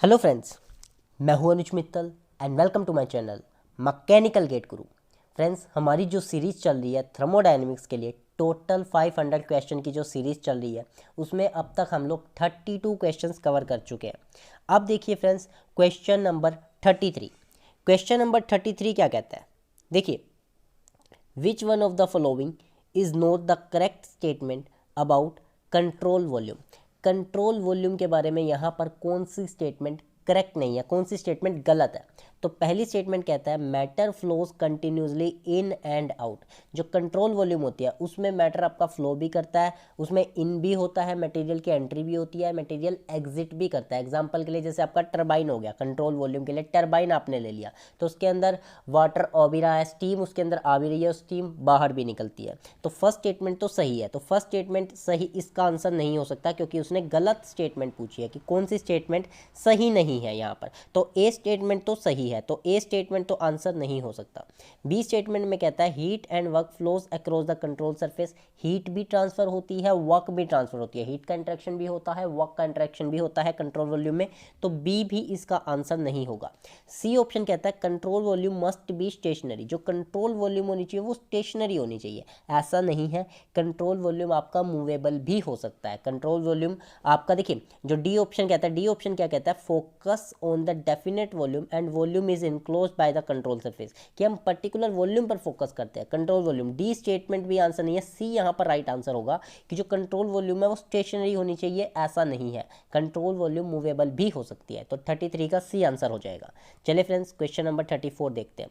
Hello friends, मैं हूं Anuj Mittal and welcome to my channel mechanical GATE guru. Friends, हमारी जो सीरीज़ चल रही है थर्मोडायनेमिक्स के लिए टोटल 500 क्वेश्चन की जो सीरीज़ चल रही है उसमें अब तक हम लोग 32 क्वेश्चंस कवर कर चुके हैं। अब देखिए friends, question number 33। Question number 33 क्या कहता है, देखिए, which one of the following is not the correct statement about control volume. Control volume के बारे में यहाँ पर कौन सी स्टेटमेंट करेक्ट नहीं है, कौन सी स्टेटमेंट गलत है। तो पहली स्टेटमेंट कहता है matter flows continuously in and out. जो कंट्रोल वॉल्यूम होती है उसमें मैटर आपका फ्लो भी करता है, उसमें इन भी होता है, मटेरियल की एंट्री भी होती है, मटेरियल एग्जिट भी करता है। एग्जांपल के लिए जैसे आपका टरबाइन हो गया, कंट्रोल वॉल्यूम के लिए टरबाइन आपने ले लिया तो उसके अंदर वाटर आ भी रहा है, स्टीम उसके अंदर आ भी रही है, स्टीम बाहर भी निकलती है। तो फर्स्ट स्टेटमेंट तो सही है, तो फर्स्ट स्टेटमेंट सही इसका आंसर नहीं हो सकता क्योंकि उसने गलत स्टेटमेंट पूछी है कि कौन सी स्टेटमेंट सही नहीं है यहाँ पर। तो ए स्टेटमेंट तो सही है, तो ए स्टेटमेंट तो आंसर नहीं हो सकता। बी स्टेटमेंट में कहता है heat and work flows across the control surface. Heat भी ट्रांसफर होती है, वर्क भी ट्रांसफर होती है, हीट का इंटरेक्शन भी होता है, वर्क का इंटरेक्शन भी होता है कंट्रोल वॉल्यूम में। तो बी भी इसका आंसर नहीं होगा। सी ऑप्शन कहता है control volume must be stationary. जो कंट्रोल वॉल्यूम होनी चाहिए वो स्टेशनरी होनी चाहिए, ऐसा नहीं है। कंट्रोल वॉल्यूम आपका मूवेबल भी हो सकता है। कंट्रोल वॉल्यूम आपका, देखिए, जो डी ऑप्शन कहता है, डी ऑप्शन क्या कहता है, focus on the definite volume and volume is enclose by the control surface, कि हम पर्टिकुलर वॉल्यूम पर फोकस करते हैं, कंट्रोल वॉल्यूम। डी स्टेटमेंट भी आंसर नहीं है, सी यहाँ पर राइट आंसर होगा कि जो कंट्रोल वॉल्यूम है वो स्टेशनरी होनी चाहिए, ऐसा नहीं है। कंट्रोल वॉल्यूम मूवेबल भी हो सकती है। तो 33 का सी आंसर हो जाएगा। चलिए फ्रेंड्स, क्वेश्चन नंबर 34 देखते हैं।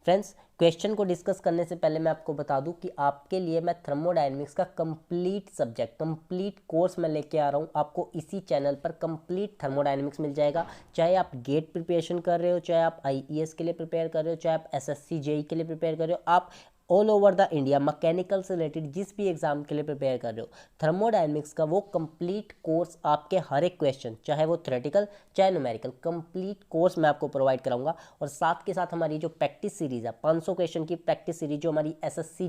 फ्रेंड्स, क्वेश्चन को डिस्कस करने से पहले मैं आपको बता दूं कि आपके लिए मैं थर्मोडायनेमिक्स का कंप्लीट सब्जेक्ट, कंप्लीट कोर्स मैं लेके आ रहा हूं। आपको इसी चैनल पर कंप्लीट थर्मोडायनेमिक्स मिल जाएगा। चाहे आप गेट प्रिपरेशन कर रहे हो, चाहे आप आईईएस के लिए प्रिपेयर कर रहे हो, चाहे आप एसएससी जेई के लिए प्रिपेयर कर रहे हो, आप all over the India mechanical से रिलेटेड जिस भी एग्जाम के लिए प्रिपेयर कर रहे हो, थर्मोडायनेमिक्स का वो कंप्लीट कोर्स आपके हर एक क्वेश्चन, चाहे वो थ्योरेटिकल चाहे न्यूमेरिकल, कंप्लीट कोर्स मैं आपको प्रोवाइड कराऊंगा। और साथ के साथ हमारी जो प्रैक्टिस सीरीज है, 500 क्वेश्चन की प्रैक्टिस सीरीज जो हमारी एसएससी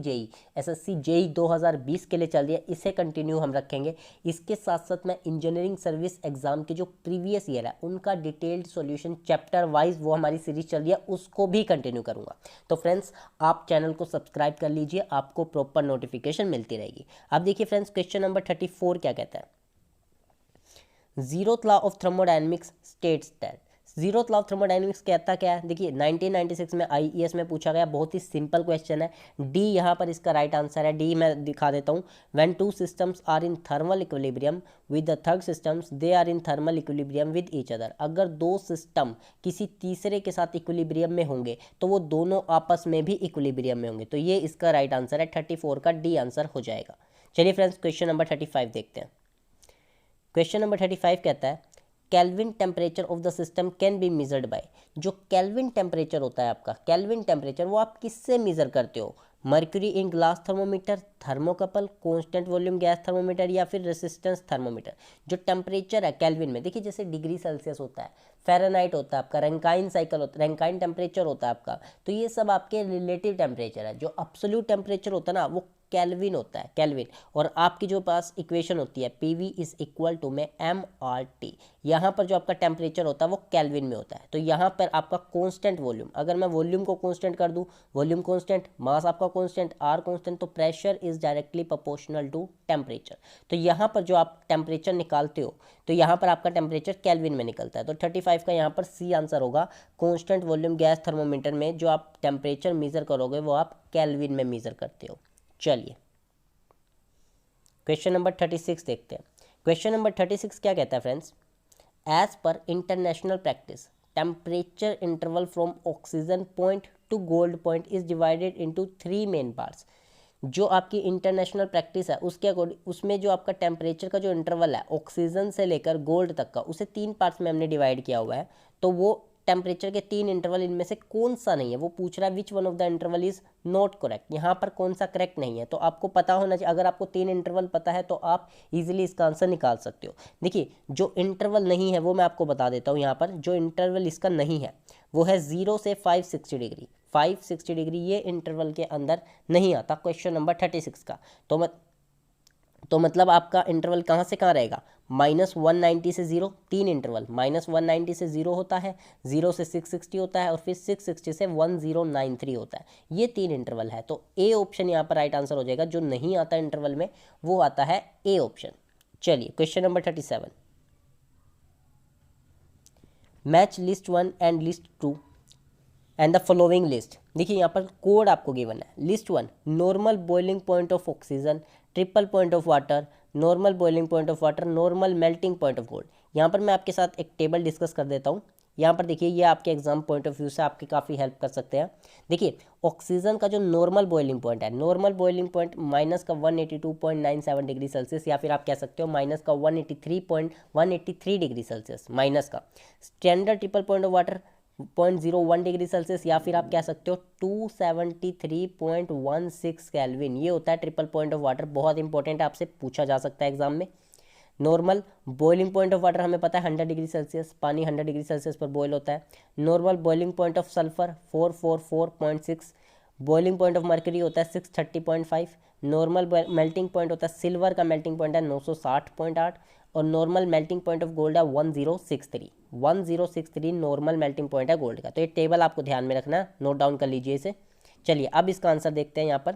जेई 2020 के लिए चल रही है, इसे कंटिन्यू हम रखेंगे। इसके साथ साथ मैं इंजीनियरिंग सर्विस एग्जाम के जो प्रीवियस ईयर है उनका डिटेल्ड सॉल्यूशन चैप्टर वाइज वो हमारी सीरीज चल रही है, उसको भी कंटिन्यू करूंगा। तो फ्रेंड्स, आप चैनल को सब्सक्राइब कर लीजिए, आपको प्रॉपर नोटिफिकेशन मिलती रहेगी। अब देखिए फ्रेंड्स, क्वेश्चन नंबर 34 क्या कहता है, zeroth law of thermodynamics states that. Zeroth law of thermodynamics कहता क्या है, देखिए 1996 में आईईएस में पूछा गया, बहुत ही सिंपल क्वेश्चन है। डी यहाँ पर इसका राइट आंसर है। डी मैं दिखा देता हूँ। When two systems are in thermal equilibrium with the third systems they are in thermal equilibrium with each other. अगर दो सिस्टम किसी तीसरे के साथ इक्विलिब्रियम में होंगे तो वो दोनों आपस में भी इक्विलिब्रियम में होंगे। तो ये इसका राइट आंसर है, 34 का डी आंसर हो जाएगा। चलिए फ्रेंड्स, क्वेश्चन नंबर 35 देखते हैं। क्वेश्चन नंबर 35 कहता है kelvin temperature of the system can be measured by. जो केल्विन टेम्परेचर होता है आपका, केल्विन टेम्परेचर वो आप किससे मेजर करते हो, mercury in glass thermometer, thermocouple, constant volume gas thermometer या फिर रेसिस्टेंस थर्मोमीटर। जो टेम्परेचर है केल्विन में, देखिए जैसे डिग्री सेल्सियस होता है, फ़ारेनहाइट होता है आपका, रैंकाइन साइकिल होता है, रैंकाइन टेम्परेचर होता है आपका। तो ये सब आपके रिलेटिव टेम्परेचर है। जो अब्सोल्यूट टेम्परेचर होता है ना वो केल्विन होता है, केल्विन। और आपकी जो पास इक्वेशन होती है पीवी इज इक्वल टू में एम आर टी, यहाँ पर जो आपका टेम्परेचर होता है वो केल्विन में होता है। तो यहाँ पर आपका कांस्टेंट वॉल्यूम, अगर मैं वॉल्यूम को कांस्टेंट कर दूँ, वॉल्यूम कांस्टेंट, मास आपका कांस्टेंट, आर कांस्टेंट, तो pressure is directly proportional to temperature. तो यहाँ पर जो आप टेम्परेचर निकालते हो तो यहाँ पर आपका टेम्परेचर केल्विन में निकलता है। तो 35 का यहाँ पर सी आंसर होगा। कांस्टेंट वॉल्यूम गैस थर्मोमीटर में जो आप टेम्परेचर मेजर करोगे वो आप केल्विन में मेजर करते हो। चलिए क्वेश्चन नंबर 36 देखते हैं। क्वेश्चन नंबर 36 क्या कहता है friends, as per international practice temperature interval from oxygen point to gold point is divided into 3 main parts. जो आपकी इंटरनेशनल प्रैक्टिस है उसके अकॉर्डिंग उसमें जो आपका टेम्परेचर का जो इंटरवल है ऑक्सीजन से लेकर गोल्ड तक का, उसे 3 पार्ट्स में हमने डिवाइड किया हुआ है। तो वो टेम्परेचर के 3 इंटरवल, इनमें से कौन सा नहीं है, वो पूछ रहा है which one of the interval is not correct. यहाँ पर कौन सा करेक्ट नहीं है, तो आपको पता होना चाहिए। अगर आपको 3 इंटरवल पता है तो आप इजीली इसका आंसर निकाल सकते हो। देखिए जो इंटरवल नहीं है वो मैं आपको बता देता हूँ। यहाँ पर जो इंटरवल इसका नहीं है वो है 0 से 560 डिग्री। 560 डिग्री ये इंटरवल के अंदर नहीं आता क्वेश्चन नंबर 36 का। तो मैं तो मतलब आपका इंटरवल कहाँ से कहाँ रहेगा, -190 से 0, 3 इंटरवल, -190 से 0 होता है, 0 से 660 होता है और फिर 660 से 1093 होता है, ये 3 इंटरवल है। तो ए ऑप्शन यहाँ पर राइट आंसर हो जाएगा। जो नहीं आता इंटरवल में वो आता है ए ऑप्शन। चलिए question number 37, match list 1 and list 2 and the following list. देखिए यहाँ पर कोड आपको गिवन है। List 1, normal boiling point of oxygen, triple point of water, normal boiling point of water, normal melting point of gold. यहाँ पर मैं आपके साथ एक टेबल डिस्कस कर देता हूँ। यहाँ पर देखिए ये आपके एग्जाम पॉइंट ऑफ व्यू से आपकी काफ़ी हेल्प कर सकते हैं। देखिए ऑक्सीजन का जो नॉर्मल बॉइलिंग पॉइंट है, नॉर्मल बॉइलिंग पॉइंट माइनस का 182.97 डिग्री सेल्सियस, या फिर आप कह सकते हो माइनस का 183 डिग्री सेल्सियस माइनस का। Standard triple point of water 0.01 degree Celsius, या फिर आप कह सकते हो 273.16 केल्विन। ये होता है ट्रिपल पॉइंट ऑफ वाटर, बहुत इंपॉर्टेंट है, आपसे पूछा जा सकता है एग्जाम में। Normal boiling point of water हमें पता है 100 डिग्री सेल्सियस, पानी 100 डिग्री सेल्सियस पर बॉयल होता है। Normal boiling point of sulphur 444.6, boiling point of mercury होता है 630.5, नॉर्मल मेल्टिंग पॉइंट होता है सिल्वर का मेल्टिंग पॉइंट है 960.8, और normal melting point of gold है 1063 नॉर्मल मेल्टिंग पॉइंट है गोल्ड का। तो ये टेबल आपको ध्यान में रखना, नोट डाउन कर लीजिए इसे। चलिए अब इसका आंसर देखते हैं यहाँ पर।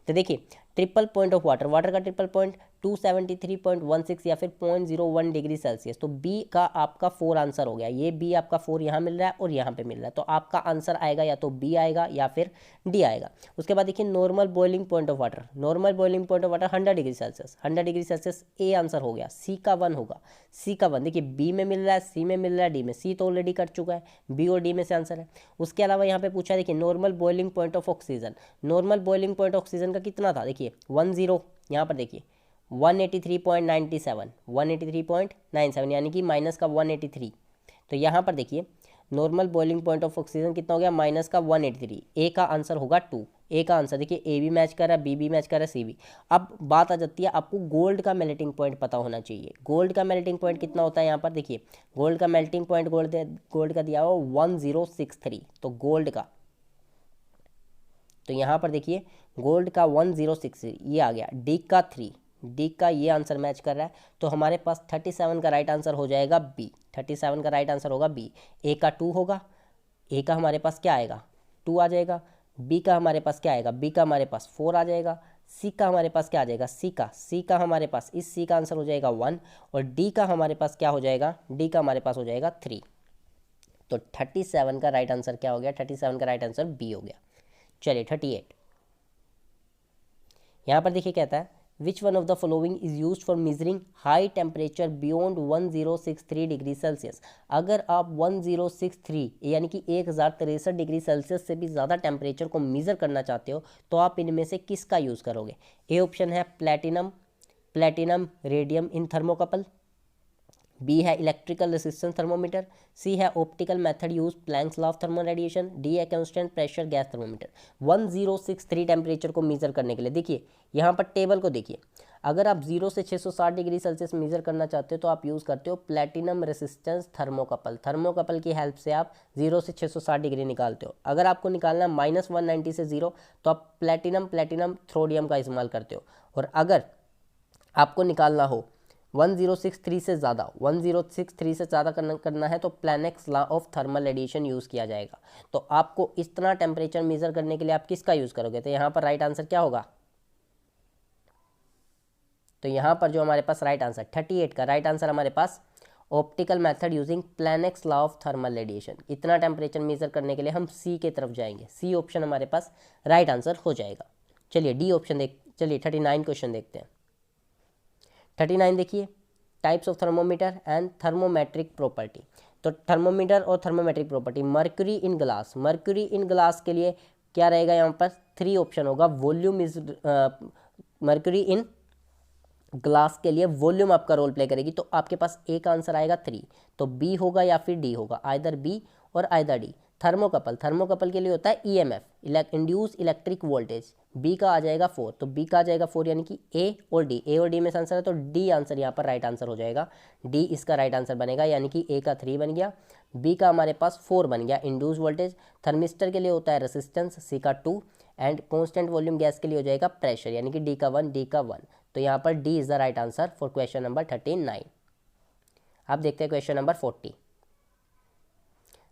तो देखिए triple point of water, water का ट्रिपल पॉइंट 273.16 या फिर 0.01 डिग्री सेल्सियस। तो बी का आपका 4 आंसर हो गया। ये बी आपका 4 यहाँ मिल रहा है और यहाँ पे मिल रहा है, तो आपका आंसर आएगा या तो बी आएगा या फिर डी आएगा। उसके बाद देखिए normal boiling point of water, normal boiling point of water 100 degree Celsius, 100 degree Celsius A answer हो गया। सी का 1 होगा, सी का 1 देखिए बी में मिल रहा है, सी में मिल रहा है, डी में। सी तो ऑलरेडी कर चुका है, बी और डी में से आंसर है। उसके अलावा यहाँ पे पूछा देखिए normal boiling point of oxygen, normal boiling point oxygen का कितना था, देखिए 10, यहाँ पर देखिए 183.97 यानी कि माइनस का 183। तो यहाँ पर देखिए normal boiling point of oxygen कितना हो गया, माइनस का 183। ए का आंसर होगा 2। ए का आंसर देखिए ए भी मैच कर रहा है, बी भी मैच कर रहा है, सी भी। अब बात आ जाती है आपको गोल्ड का मेल्टिंग पॉइंट पता होना चाहिए। गोल्ड का मेल्टिंग पॉइंट कितना होता है, यहाँ पर देखिए गोल्ड का मेल्टिंग पॉइंट गोल्ड का दिया हुआ 1063। तो गोल्ड का, तो यहाँ पर देखिए गोल्ड का 1063 ये आ गया। डी का 3, डी का ये आंसर मैच कर रहा है। तो हमारे पास 37 का राइट आंसर हो जाएगा बी, 37 का राइट आंसर होगा बी। ए का 2 होगा, ए का हमारे पास क्या आएगा 2 आ जाएगा। बी का हमारे पास क्या आएगा, बी का हमारे पास 4 आ जाएगा। सी का हमारे पास क्या आ जाएगा, सी का हमारे पास, इस सी का आंसर हो जाएगा 1। और डी का हमारे पास क्या हो जाएगा, डी का हमारे पास हो जाएगा 3। तो 37 का राइट आंसर क्या हो गया, 37 का राइट आंसर बी हो गया। चलिए 38, यहाँ पर देखिए कहता है which one of the following is use for measuring high temperature beyond 1063 degree Celsius. अगर आप 1063 यानी कि 1063 डिग्री सेल्सियस से भी ज़्यादा टेम्परेचर को मेज़र करना चाहते हो तो आप इनमें से किसका यूज़ करोगे। ए ऑप्शन है platinum rhodium in thermocouple, B है इलेक्ट्रिकल रेसिस्टेंस थर्मोमीटर, सी है optical method use Planck's law of thermal radiation, D है constant pressure gas thermometer. 1063 temperature को मेजर करने के लिए देखिए यहाँ पर टेबल को देखिए। अगर आप 0 से 660 डिग्री सेल्सियस मेजर करना चाहते हो तो आप यूज़ करते हो प्लेटिनम रेसिस्टेंस थर्मोकपल। थर्मोकपल की हेल्प से आप 0 से 660 डिग्री निकालते हो। अगर आपको निकालना -190 से 0 तो आप प्लेटिनम थ्रोडियम का इस्तेमाल करते हो। और अगर आपको निकालना हो 1063 से ज़्यादा, 1063 से ज़्यादा करना है तो planks law of thermal radiation use किया जाएगा। तो आपको इतना टेम्परेचर मेजर करने के लिए आप किसका यूज़ करोगे, तो यहाँ पर राइट आंसर क्या होगा। तो यहाँ पर जो हमारे पास राइट आंसर 38 का राइट आंसर हमारे पास optical method using Planck's law of thermal radiation. इतना टेम्परेचर मेजर करने के लिए हम सी के तरफ जाएंगे। सी ऑप्शन हमारे पास राइट आंसर हो जाएगा। चलिए डी ऑप्शन चलिए 39 क्वेश्चन देखते हैं। 39 देखिए types of thermometer and thermometric property. तो थर्मोमीटर और thermometric property. Mercury in glass, mercury in glass के लिए क्या रहेगा, यहाँ पर 3 ऑप्शन होगा। Volume is, mercury in glass के लिए वॉल्यूम आपका रोल प्ले करेगी। तो आपके पास ए का आंसर आएगा 3, तो बी होगा या फिर डी होगा, आइदर बी और आइदर डी। थर्मोकपल के लिए होता है EMF, induce electric voltage, B का आ जाएगा 4, तो बी का आ जाएगा 4 यानी कि ए और डी में से आंसर है। तो डी आंसर यहाँ पर राइट आंसर हो जाएगा, डी इसका राइट आंसर बनेगा, यानी कि ए का 3 बन गया, बी का हमारे पास 4 बन गया इंड्यूस वोल्टेज। थर्मिस्टर के लिए होता है रेसिस्टेंस, सी का 2, एंड कॉन्स्टेंट वॉल्यूम गैस के लिए हो जाएगा प्रेशर, यानी कि डी का 1, डी का 1। तो यहाँ पर D is the right answer for question number 39। अब देखते हैं question number 40।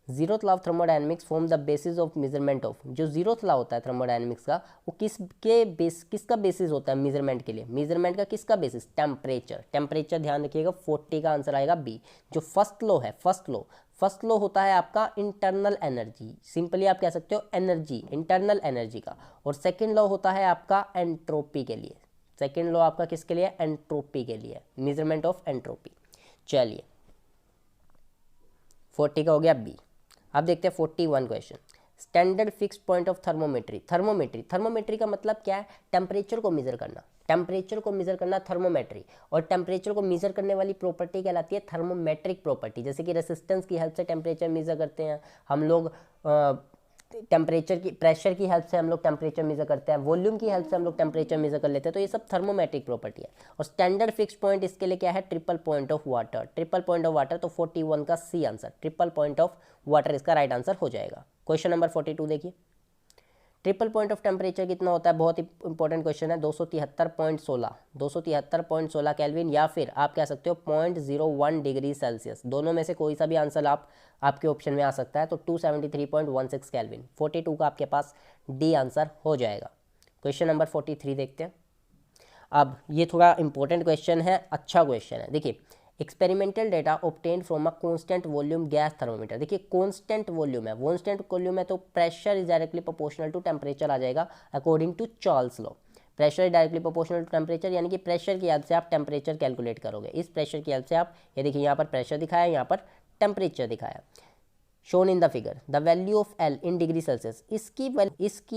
Zeroth law of thermodynamics form the basis of measurement of. जो जीरोथ लॉ होता है थर्मोडायनेमिक्स का, वो किसका बेसिस होता है मेजरमेंट के लिए? मेजरमेंट का किसका बेसिस? टेम्परेचर। टेम्परेचर ध्यान रखिएगा, 40 का आंसर आएगा बी। जो फर्स्ट लॉ है, फर्स्ट लॉ होता है आपका इंटरनल एनर्जी, सिंपली आप कह सकते हो एनर्जी, इंटरनल एनर्जी का। और सेकेंड लॉ होता है आपका एंट्रोपी के लिए। सेकेंड लॉ आपका किसके लिए? एंट्रोपी के लिए, मेजरमेंट ऑफ एंट्रोपी। चलिए 40 का हो गया बी। अब देखते हैं 41 question. Standard fix point of thermometry. Thermometry का मतलब क्या है? टेम्परेचर को मेजर करना। टेम्परेचर को मेजर करना थर्मोमेट्री। और टेम्परेचर को मेजर करने वाली प्रॉपर्टी कहलाती है थर्मोमेट्रिक प्रॉपर्टी। जैसे कि रेसिस्टेंस की हेल्प से टेम्परेचर मेजर करते हैं हम लोग, टेम्परेचर की, प्रेशर की हेल्प से हम लोग टेम्परेचर मेजर करते हैं, वॉल्यूम की हेल्प से हम लोग टेम्परेचर मेजर कर लेते हैं। तो ये सब थर्मोमेट्रिक प्रॉपर्टी है। और स्टैंडर्ड फिक्स पॉइंट इसके लिए क्या है? Triple point of water. Triple point of water, तो 41 का C answer, triple point of water इसका राइट आंसर हो जाएगा। क्वेश्चन नंबर 42 देखिए। ट्रिपल पॉइंट ऑफ टेम्परेचर कितना होता है? बहुत ही इंपॉर्टेंट क्वेश्चन है। 273.16 केल्विन, या फिर आप कह सकते हो 0.01 डिग्री सेल्सियस। दोनों में से कोई सा भी आंसर आपके ऑप्शन में आ सकता है। तो 273.16 केल्विन, 42 का आपके पास डी आंसर हो जाएगा। क्वेश्चन नंबर 43 देखते हैं। अब ये थोड़ा इंपॉर्टेंट क्वेश्चन है, अच्छा क्वेश्चन है। देखिए, experimental data obtained from a constant volume gas thermometer. देखिए कांस्टेंट वॉल्यूम है, कांस्टेंट वॉल्यूम है तो pressure is directly proportional to temperature आ जाएगा according to Charles law. Pressure is directly proportional to temperature, यानी कि प्रेशर की हेल्प से आप टेम्परेचर कैलकुलेट करोगे। इस प्रेशर की हेल्प से आप, ये देखिए यहाँ पर प्रेशर दिखाया, यहाँ पर टेम्परेचर दिखाया। Shown in the figure the value of L in degree Celsius. इसकी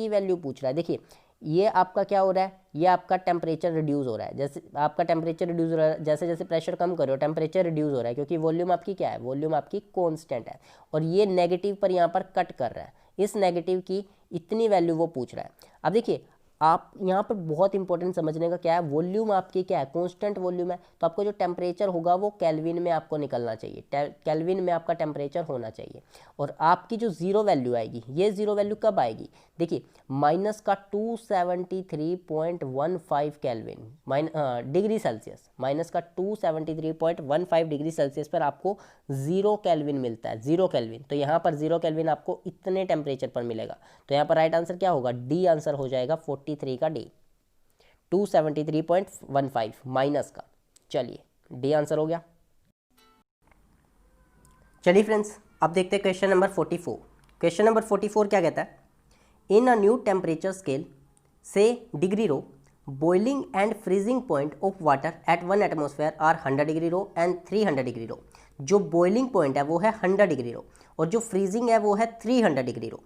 वैल्यू पूछ रहा है। देखिए ये आपका क्या हो रहा है? ये आपका टेम्परेचर रिड्यूस हो रहा है। जैसे आपका टेम्परेचर रिड्यूस हो रहा है, जैसे जैसे प्रेशर कम करो टेम्परेचर रिड्यूस हो रहा है, क्योंकि वॉल्यूम आपकी क्या है? वॉल्यूम आपकी कांस्टेंट है। और ये नेगेटिव पर यहाँ पर कट कर रहा है, इस नेगेटिव की इतनी वैल्यू वो पूछ रहा है। अब देखिए आप यहाँ पर बहुत इंपॉर्टेंट समझने का क्या है, वॉल्यूम आपकी क्या है? कांस्टेंट वॉल्यूम है, तो आपको जो टेम्परेचर होगा वो केल्विन में आपको निकलना चाहिए, केल्विन में आपका टेम्परेचर होना चाहिए। और आपकी जो जीरो वैल्यू आएगी, ये जीरो वैल्यू कब आएगी? देखिए माइनस का 273.15 केल्विन डिग्री सेल्सियस, माइनस का 273.15 डिग्री सेल्सियस पर आपको जीरो केल्विन मिलता है, जीरो केल्विन। तो यहाँ पर जीरो केल्विन आपको इतने टेम्परेचर पर मिलेगा। तो यहाँ पर राइट आंसर क्या होगा? डी आंसर हो जाएगा 43 का डी, 273.15 माइनस का। चलिए डी आंसर हो गया। चलिए फ्रेंड्स अब देखते हैं क्वेश्चन नंबर 44। क्वेश्चन नंबर 44 क्या कहता है? In a new temperature scale से degree rho, boiling and freezing point of water at 1 atmosphere are 100 degree rho and 300 degree rho. जो बॉइलिंग पॉइंट है वो है 100 डिग्री रो और जो फ्रीजिंग है वो है 300 degree Ro.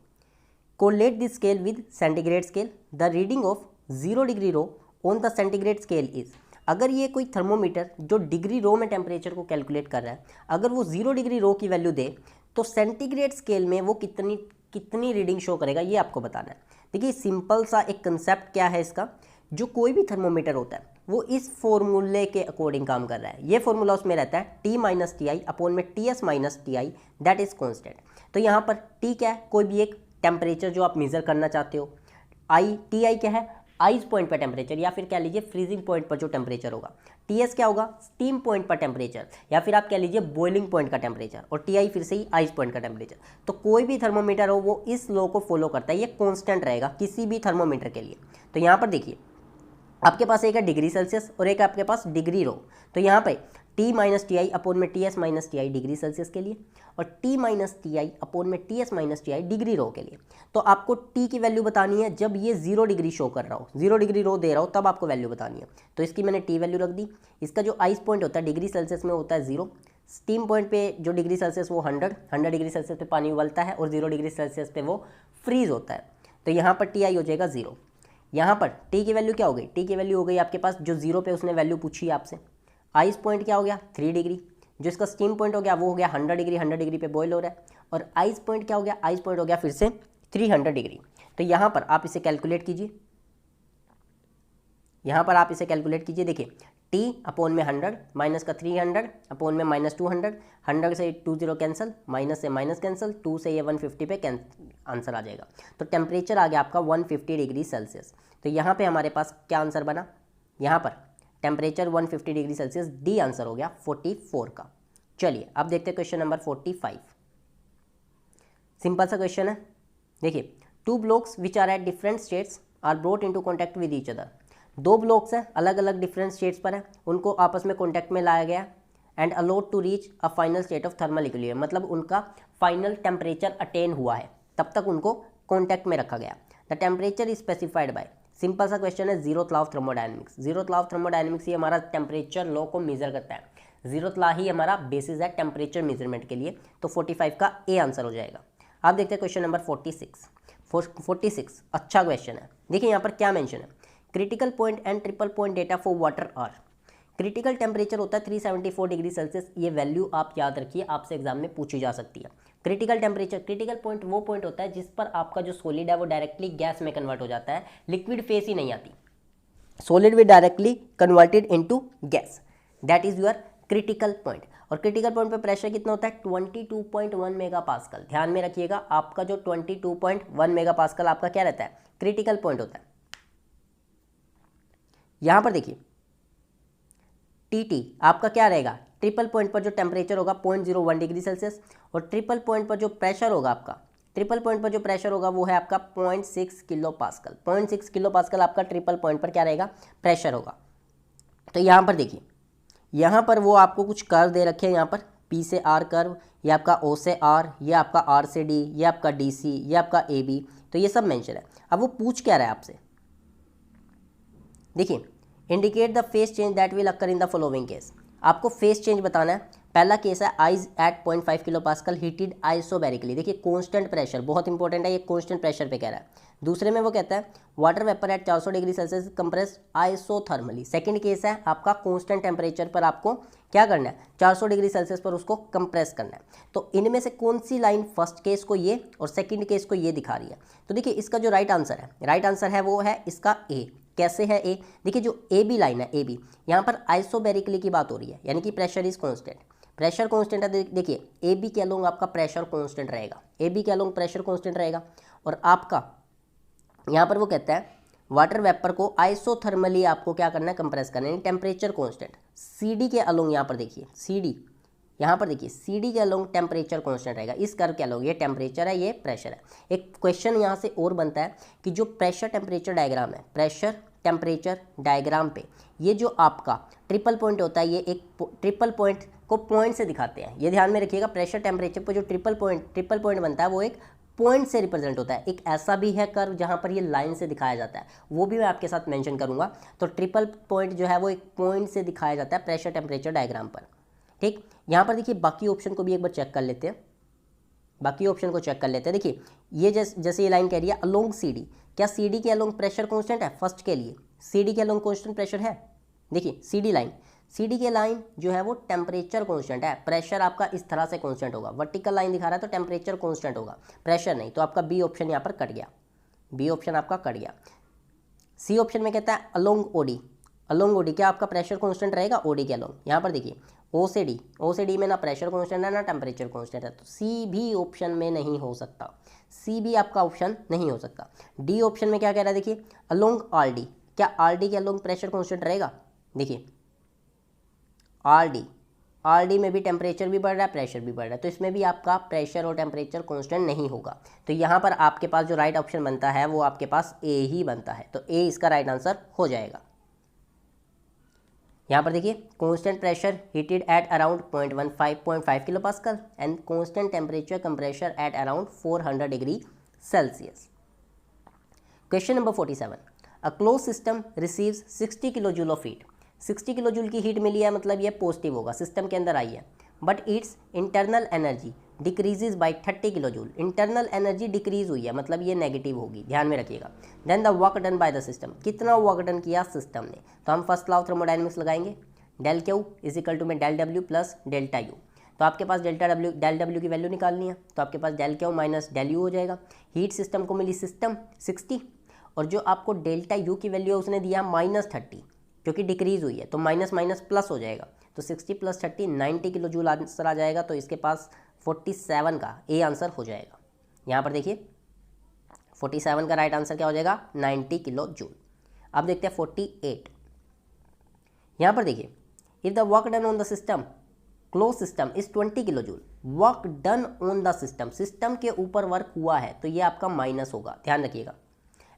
Collate the scale with centigrade scale, the reading of 0 degree Ro on the centigrade scale is. अगर ये कोई थर्मोमीटर जो डिग्री रो में टेम्परेचर को कैलकुलेट कर रहा है, अगर वो 0 डिग्री रो की वैल्यू दे तो सेंटीग्रेड स्केल में वो कितनी रीडिंग शो करेगा, ये आपको बताना है। देखिए सिंपल सा एक कंसेप्ट क्या है इसका, जो कोई भी थर्मोमीटर होता है वो इस फॉर्मूले के अकॉर्डिंग काम कर रहा है। ये फॉर्मूला उसमें रहता है T minus T I upon में TS minus T I, that is constant. तो यहाँ पर T क्या है? कोई भी एक टेम्परेचर जो आप मेजर करना चाहते हो। टी आई क्या है? आइस पॉइंट पर टेम्परेचर, या फिर कह लीजिए फ्रीजिंग पॉइंट पर जो टेम्परेचर होगा। TS क्या होगा? स्टीम पॉइंट पर टेम्परेचर, या फिर आप कह लीजिए बॉइलिंग पॉइंट का टेम्परेचर। और TI फिर से ही आइस पॉइंट का टेम्परेचर। तो कोई भी थर्मोमीटर हो वो इस लॉ को फॉलो करता है, ये कांस्टेंट रहेगा किसी भी थर्मोमीटर के लिए। तो यहाँ पर देखिए आपके पास एक है डिग्री सेल्सियस और एक आपके पास डिग्री रो। तो यहाँ पे T minus T I upon में TS minus T I degree Celsius के लिए, और T minus T I upon में TS minus T I degree rho के लिए। तो आपको T की वैल्यू बतानी है जब ये 0 डिग्री शो कर रहा हो, 0 डिग्री रो दे रहा हो, तब आपको वैल्यू बतानी है। तो इसकी मैंने T वैल्यू रख दी। इसका जो आइस पॉइंट होता है डिग्री सेल्सियस में होता है 0, स्टीम पॉइंट पे जो डिग्री सेल्सियस वो 100 डिग्री सेल्सियस पे पानी उबलता है, और 0 डिग्री सेल्सियस पे वो फ्रीज होता है। तो यहाँ पर TI हो जाएगा 0। यहाँ पर T की वैल्यू क्या हो गई? T की वैल्यू हो गई आपके पास जो 0 पे उसने वैल्यू पूछी आपसे। आइस पॉइंट क्या हो गया? 3 डिग्री। जो इसका स्टीम पॉइंट हो गया वो हो गया 100 डिग्री, 100 डिग्री पे बॉयल हो रहा है। और आइस पॉइंट क्या हो गया? आइस पॉइंट हो गया फिर से 300 डिग्री। तो यहाँ पर आप इसे कैलकुलेट कीजिए, यहाँ पर आप इसे कैलकुलेट कीजिए। देखिए T अपॉन में 100 माइनस का 300 अपॉन में माइनस 200, 100 से 20 कैंसिल, माइनस से माइनस कैंसिल, 2 से ये 150 पे आंसर आ जाएगा। तो टेम्परेचर आ गया आपका 150 डिग्री सेल्सियस। तो यहाँ पे हमारे पास क्या आंसर बना? यहाँ पर temperature 150 degree Celsius, D answer हो गया 44 का। चलिए अब देखते हैं क्वेश्चन नंबर 45। सिंपल सा क्वेश्चन है, देखिए two blocks which are at different states are brought into contact with each other. दो ब्लॉक्स हैं, अलग अलग डिफरेंट स्टेट्स पर है, उनको आपस में कॉन्टैक्ट में लाया गया and allowed to reach a final state of thermal equilibrium, मतलब उनका फाइनल टेम्परेचर अटेन हुआ है, तब तक उनको कॉन्टैक्ट में रखा गया। The temperature is specified by, simple सा क्वेश्चन है, zeroth law of thermodynamics. Zeroth law of thermodynamics ही हमारा टेम्परेचर लॉ को मेजर करता है, जीरोथ लॉ ही हमारा बेसिस है टेम्परेचर मेजरमेंट के लिए, तो 45 का ए आंसर हो जाएगा। आप देखते हैं क्वेश्चन नंबर 46। अच्छा क्वेश्चन है, देखिए यहाँ पर क्या मेंशन है, critical point and triple point data for water are. Critical temperature होता है 374 डिग्री सेल्सियस, ये वैल्यू आप याद रखिए, आपसे एग्जाम में पूछी जा सकती है। क्रिटिकल टेम्परेचर, क्रिटिकल पॉइंट वो पॉइंट होता है जिस पर आपका जो सॉलिड है वो डायरेक्टली गैस में कन्वर्ट हो जाता है, लिक्विड फेस ही नहीं आती, solid will directly converted into gas, that is your critical point. और क्रिटिकल पॉइंट पे प्रेशर कितना होता है 22.1 मेगापास्कल। ध्यान में रखिएगा, आपका जो 22.1 मेगापास्कल आपका क्या रहता है, क्रिटिकल पॉइंट होता है। यहां पर देखिए टीटी आपका क्या रहेगा, ट्रिपल पॉइंट पर जो टेम्परेचर होगा 0.01 डिग्री सेल्सियस, और ट्रिपल पॉइंट पर जो प्रेशर होगा आपका, ट्रिपल पॉइंट पर जो प्रेशर होगा वो है आपका 0.6 किलो पास्कल। 0.6 किलो पास्कल आपका ट्रिपल पॉइंट पर क्या रहेगा, प्रेशर होगा। तो यहाँ पर देखिए, यहाँ पर वो आपको कुछ कर्व दे रखे हैं, यहाँ पर पी से आर कर्व, ये आपका ओ से आर, ये आपका आर से डी, ये आपका डी सी, ये आपका ए बी, तो ये सब मेंशन है। अब वो पूछ क्या रहा है आपसे, देखिए indicate the phase change that will occur in the following case. आपको फेस चेंज बताना है। पहला केस है ice at 0.5 kilo pascal heated isobarically, देखिए कांस्टेंट प्रेशर, बहुत इंपॉर्टेंट है ये, कांस्टेंट प्रेशर पे कह रहा है। दूसरे में वो कहता है water vapour eight 400 degree Celsius compress isothermally. Second case है आपका कांस्टेंट टेम्परेचर पर आपको क्या करना है, 400 डिग्री सेल्सियस पर उसको कंप्रेस करना है। तो इनमें से कौन सी लाइन फर्स्ट केस को ये और सेकंड केस को ये दिखा रही है। तो देखिए इसका जो राइट आंसर है वो है इसका ए। कैसे है ए, देखिए जो ए बी लाइन है, ए बी, यहाँ पर आइसोबैरिकली की बात हो रही है, यानी कि pressure is constant, pressure constant है। देखिए ए बी के अलोंग आपका प्रेशर कांस्टेंट रहेगा, ए बी के अलोंग प्रेशर कांस्टेंट रहेगा, और आपका यहाँ पर वो कहता है वाटर वेपर को आइसोथर्मली आपको क्या करना है, कंप्रेस करना है, टेम्परेचर कांस्टेंट। सी डी के अलोंग यहाँ पर देखिए, सी डी यहाँ पर देखिए, सी डी के अलोंग टेम्परेचर कांस्टेंट रहेगा, इस कर्व के अलोंग, ये टेम्परेचर है, ये प्रेशर है। एक क्वेश्चन यहाँ से और बनता है कि जो प्रेशर टेम्परेचर डायग्राम है, प्रेशर टेम्परेचर डायग्राम पे ये जो आपका ट्रिपल पॉइंट होता है, ये एक ट्रिपल पॉइंट को पॉइंट से दिखाते हैं, ये ध्यान में रखिएगा। प्रेशर टेम्परेचर पर जो ट्रिपल पॉइंट बनता है वो एक पॉइंट से रिप्रेजेंट होता है। एक ऐसा भी है कर्व जहां पर ये लाइन से दिखाया जाता है, वो भी मैं आपके साथ मेंशन करूंगा। तो ट्रिपल पॉइंट जो है वो एक पॉइंट से दिखाया जाता है प्रेशर टेम्परेचर डायग्राम पर, ठीक। यहाँ पर देखिए बाकी ऑप्शन को भी एक बार चेक कर लेते हैं, देखिए ये जैसे ये लाइन कह रही है अलोंग सी डी, क्या सी डी के अलोंग प्रेशर कांस्टेंट है, फर्स्ट के लिए सी डी के अलोंग कांस्टेंट प्रेशर है। देखिए सी डी के लाइन जो है वो टेम्परेचर कांस्टेंट है, प्रेशर आपका इस तरह से कांस्टेंट होगा, वर्टिकल लाइन दिखा रहा है तो टेम्परेचर कांस्टेंट होगा, प्रेशर नहीं। तो आपका बी ऑप्शन यहाँ पर कट गया, बी ऑप्शन आपका कट गया। सी ऑप्शन में कहता है अलोंग ओडी, क्या आपका प्रेशर कांस्टेंट रहेगा ओडी के अलोंग। यहाँ पर देखिए ओ से डी में ना प्रेशर कांस्टेंट है ना टेम्परेचर कांस्टेंट है, तो सी भी ऑप्शन में नहीं हो सकता, सी भी आपका ऑप्शन नहीं हो सकता। डी ऑप्शन में क्या कह रहा है, देखिए अलोंग आर डी, क्या आर डी के अलोंग प्रेशर कांस्टेंट रहेगा। देखिए आर डी में भी टेम्परेचर भी बढ़ रहा है, प्रेशर भी बढ़ रहा है, तो इसमें भी आपका प्रेशर और टेम्परेचर कांस्टेंट नहीं होगा। तो यहाँ पर आपके पास जो राइट ऑप्शन बनता है वो आपके पास ए ही बनता है, तो ए इसका राइट आंसर हो जाएगा। यहाँ पर देखिए constant pressure heated at around 0.5 kilo pascal and constant temperature compressor at around 400 degree Celsius. Question number 47, a close system receives 60 kilo joule of heat. 60 kilo joule की हीट मिली है, मतलब ये पॉजिटिव होगा, सिस्टम के अंदर आई है, but its internal energy decreases by 30 kilo joule. Internal energy decrease हुई है, मतलब ये नेगेटिव होगी, ध्यान में रखिएगा। Then the work done by the system, कितना वर्क डन किया सिस्टम ने, तो हम फर्स्ट लॉ ऑफ थर्मोडायनेमिक्स लगाएंगे, del Q is equal to में del W plus delta U. तो आपके पास डेल डब्ल्यू की वैल्यू निकालनी है, तो आपके पास del Q minus del you हो जाएगा। हीट सिस्टम को मिली सिस्टम 60, और जो आपको डेल्टा यू की वैल्यू है उसने दिया -30, जो कि डिक्रीज हुई है, तो माइनस माइनस प्लस हो जाएगा, तो 60 + 30 90 किलो जूल आंसर आ जाएगा। तो इसके पास 47 का ए आंसर हो जाएगा। यहाँ पर देखिए 47 का राइट आंसर क्या हो जाएगा, 90 किलो जूल। अब देखते हैं 48। यहाँ पर देखिए, if the work done on the system close system is 20 kilo joule, work done on the system, system के ऊपर वर्क हुआ है तो ये आपका माइनस होगा, ध्यान रखिएगा।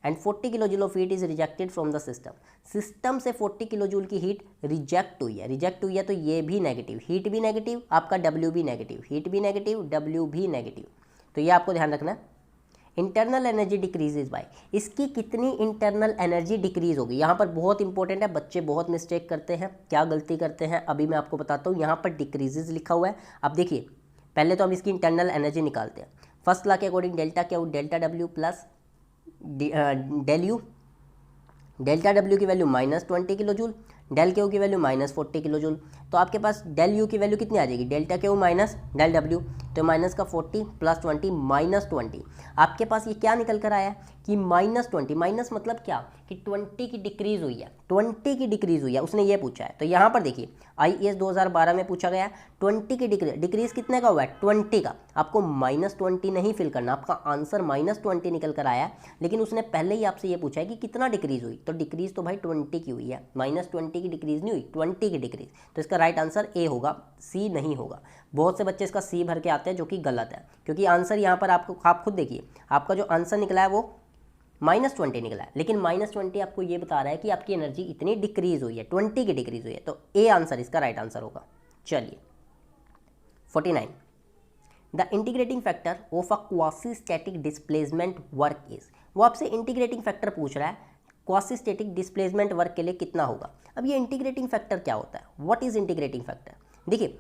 And 40 kilo joule of heat is rejected from the system, system से 40 किलो जूल की हीट रिजेक्ट हुई है तो ये भी नेगेटिव, हीट भी नेगेटिव, आपका डब्ल्यू भी नेगेटिव, हीट भी नेगेटिव, डब्ल्यू भी नेगेटिव, तो ये आपको ध्यान रखना है। इंटरनल एनर्जी डिक्रीजेज बाय, इसकी कितनी इंटरनल एनर्जी डिक्रीज होगी, यहाँ पर बहुत इंपॉर्टेंट है, बच्चे बहुत मिस्टेक करते हैं, क्या गलती करते हैं अभी मैं आपको बताता हूँ। यहाँ पर डिक्रीजेज लिखा हुआ है, अब देखिए पहले तो हम इसकी इंटरनल एनर्जी निकालते हैं। फर्स्ट लॉ के अकॉर्डिंग डेल्टा क्या हो, delta W plus del U, delta W की वैल्यू -20 किलो जूल, डेल के यू की वैल्यू -40 किलो जूल, तो आपके पास डेल यू की वैल्यू कितनी आ जाएगी, डेल्टा के यू माइनस डेल डब्ल्यू, तो माइनस का 40 प्लस 20 -20, आपके पास ये क्या निकल कर आया कि -20, माइनस मतलब क्या कि 20 की डिक्रीज हुई है, 20 की डिक्रीज हुई है, उसने ये पूछा है। तो यहाँ पर देखिए IAS 2012 में पूछा गया 20 की डिक्रीज कितने का हुआ है, 20 का, आपको -20 नहीं फिल करना, आपका आंसर -20 निकल कर आया, लेकिन उसने पहले ही आपसे ये पूछा है कि कितना डिक्रीज हुई, तो डिक्रीज तो भाई 20 की हुई है, -20 की डिक्रीज नहीं हुई, 20 की डिक्रीज, तो इसका राइट आंसर ए होगा, सी नहीं होगा। बहुत से बच्चे इसका सी भर के आते हैं जो कि गलत है, क्योंकि आंसर यहाँ पर आपको, आप खुद देखिए आपका जो आंसर निकला है वो -20 निकला है, लेकिन -20 आपको ये बता रहा है कि आपकी एनर्जी इतनी डिक्रीज हुई है, 20 की डिक्रीज हुई है, तो ए आंसर इसका राइट आंसर होगा। चलिए 49, the integrating factor of a quasi static displacement work is, वो आपसे इंटीग्रेटिंग फैक्टर पूछ रहा है, क्वासी स्टैटिक डिस्प्लेसमेंट वर्क के लिए कितना होगा। अब ये इंटीग्रेटिंग फैक्टर क्या होता है, व्हाट इज इंटीग्रेटिंग फैक्टर, देखिए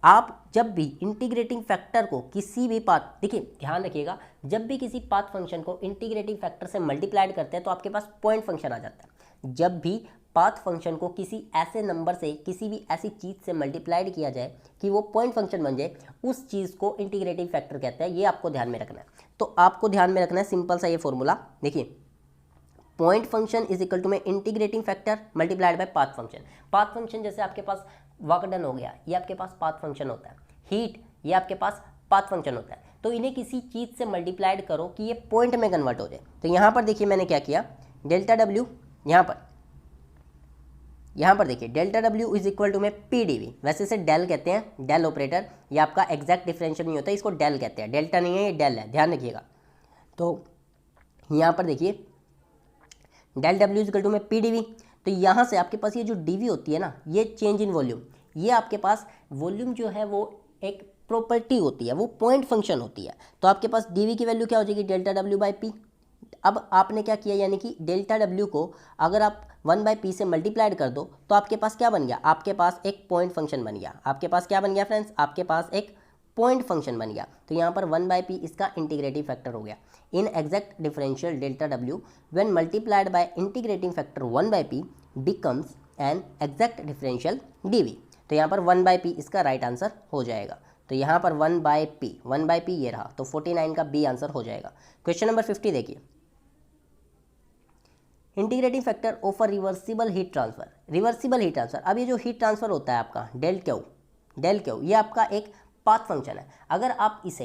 आप जब भी इंटीग्रेटिंग फैक्टर को किसी भी पाथ, देखिए ध्यान रखिएगा, जब भी किसी पाथ फंक्शन को इंटीग्रेटिंग फैक्टर से मल्टीप्लाइड करते हैं तो आपके पास पॉइंट फंक्शन आ जाता है। जब भी पाथ फंक्शन को किसी ऐसे नंबर से, किसी भी ऐसी चीज़ से मल्टीप्लाइड किया जाए कि वो पॉइंट फंक्शन बन जाए, उस चीज़ को इंटीग्रेटिंग फैक्टर कहते हैं, ये आपको ध्यान में रखना है। तो आपको ध्यान में रखना है सिंपल सा ये फॉर्मूला, देखिए point function is equal to में integrating factor multiplied by path function. Path function जैसे आपके पास वर्क डन हो गया, ये आपके पास पाथ फंक्शन होता है, हीट ये आपके पास पाथ फंक्शन होता है, तो इन्हें किसी चीज़ से मल्टीप्लाइड करो कि ये पॉइंट में कन्वर्ट हो जाए। तो यहाँ पर देखिए मैंने क्या किया, डेल्टा डब्ल्यू यहाँ पर देखिए delta W is equal to में PdV, वैसे इसे डेल कहते हैं, डेल ऑपरेटर, ये आपका एग्जैक्ट डिफरेंशियल नहीं होता, इसको डेल कहते हैं, डेल्टा नहीं है ये डेल है, ध्यान रखिएगा। तो यहाँ पर देखिए del W is equal to में PdV, तो यहाँ से आपके पास ये जो dV होती है ना, ये चेंज इन वॉल्यूम, ये आपके पास वॉल्यूम जो है वो एक प्रॉपर्टी होती है, वो पॉइंट फंक्शन होती है, तो आपके पास dV की वैल्यू क्या हो जाएगी, डेल्टा डब्ल्यू बाई पी। अब आपने क्या किया, यानी कि डेल्टा डब्ल्यू को अगर आप 1/p से मल्टीप्लाइड कर दो तो आपके पास क्या बन गया, आपके पास एक पॉइंट फंक्शन बन गया, आपके पास क्या बन गया फ्रेंड्स, आपके पास एक पॉइंट फंक्शन बन गया। तो यहाँ पर 1/p इसका इंटीग्रेटिव फैक्टर हो गया। In exact differential delta W when multiplied by integrating factor 1/p becomes an exact differential dV, तो यहाँ पर 1/p इसका राइट आंसर हो जाएगा। तो यहाँ पर 1/p ये रहा, तो 49 का बी आंसर हो जाएगा। क्वेश्चन नंबर 50 देखिए, integrating factor of a reversible heat transfer, reversible heat transfer, अब ये जो हीट ट्रांसफर होता है आपका डेल क्यू, ये आपका एक पाथ फंक्शन है। अगर आप इसे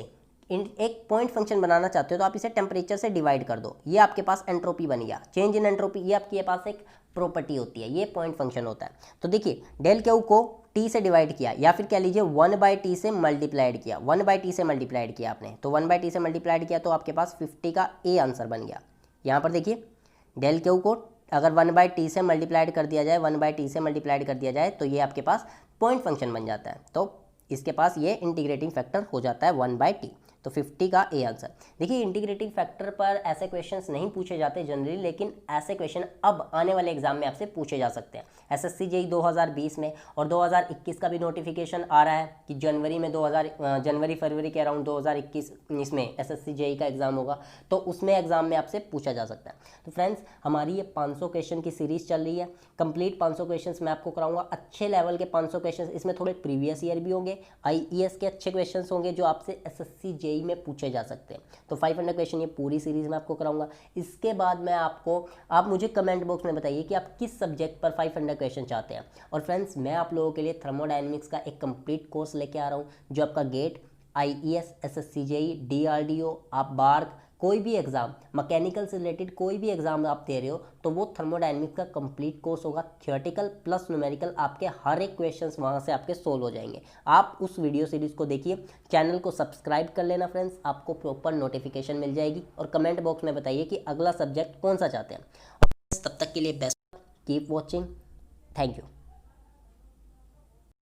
एक पॉइंट फंक्शन बनाना चाहते हो तो आप इसे टेम्परेचर से डिवाइड कर दो, ये आपके पास एंट्रोपी बन गया, चेंज इन एंट्रोपी, ये आपके पास एक प्रॉपर्टी होती है, ये पॉइंट फंक्शन होता है। तो देखिए डेल क्यू को टी से डिवाइड किया, या फिर कह लीजिए 1/t से मल्टीप्लाइड किया, 1/t से मल्टीप्लाइड किया आपने, तो 1/t से मल्टीप्लाइड किया तो आपके पास 50 का ए आंसर बन गया। यहाँ पर देखिए डेल क्यू को अगर 1/t से मल्टीप्लाइड कर दिया जाए, 1/t से मल्टीप्लाइड कर दिया जाए तो ये आपके पास पॉइंट फंक्शन बन जाता है, तो इसके पास ये इंटीग्रेटिंग फैक्टर हो जाता है 1/t, तो 50 का ए आंसर। देखिए इंटीग्रेटिंग फैक्टर पर ऐसे क्वेश्चंस नहीं पूछे जाते जनरली, लेकिन ऐसे क्वेश्चन अब आने वाले एग्जाम में आपसे पूछे जा सकते हैं। SSC JEE 2020 में और 2021 का भी नोटिफिकेशन आ रहा है कि जनवरी में जनवरी फरवरी के अराउंड 2021 में SSC JEE का एग्जाम होगा, तो उसमें एग्जाम में आपसे पूछा जा सकता है। तो फ्रेंड्स हमारी ये 500 क्वेश्चन की सीरीज चल रही है, कंप्लीट 500 क्वेश्चन मैं आपको कराऊंगा, अच्छे लेवल के 500 क्वेश्चन, इसमें थोड़े प्रीवियस ईयर भी होंगे, IES के अच्छे क्वेश्चन होंगे जो आपसे SSC JEE में पूछे जा सकते हैं। तो 500 क्वेश्चन ये पूरी सीरीज में आपको कराऊंगा। इसके बाद मैं आप मुझे कमेंट बॉक्स में बताइए कि आप किस सब्जेक्ट पर 500 क्वेश्चन चाहते हैं। और फ्रेंड्स मैं आप लोगों के लिए थर्मोडायनेमिक्स का एक कंप्लीट कोर्स लेके आ रहा हूँ, जो आपका GATE, IES, SSC JEE, DRDO, आप बार्क, कोई भी एग्जाम मैकेनिकल से रिलेटेड कोई भी एग्जाम आप दे रहे हो तो वो थर्मोडायनेमिक्स का कंप्लीट कोर्स होगा, थियोरेटिकल प्लस न्यूमेरिकल, आपके हर एक क्वेश्चंस वहाँ से आपके सोल्व हो जाएंगे। आप उस वीडियो सीरीज को देखिए, चैनल को सब्सक्राइब कर लेना फ्रेंड्स, आपको प्रॉपर नोटिफिकेशन मिल जाएगी। और कमेंट बॉक्स में बताइए कि अगला सब्जेक्ट कौन सा चाहते हैं। तब तक के लिए best, keep watching, thank you.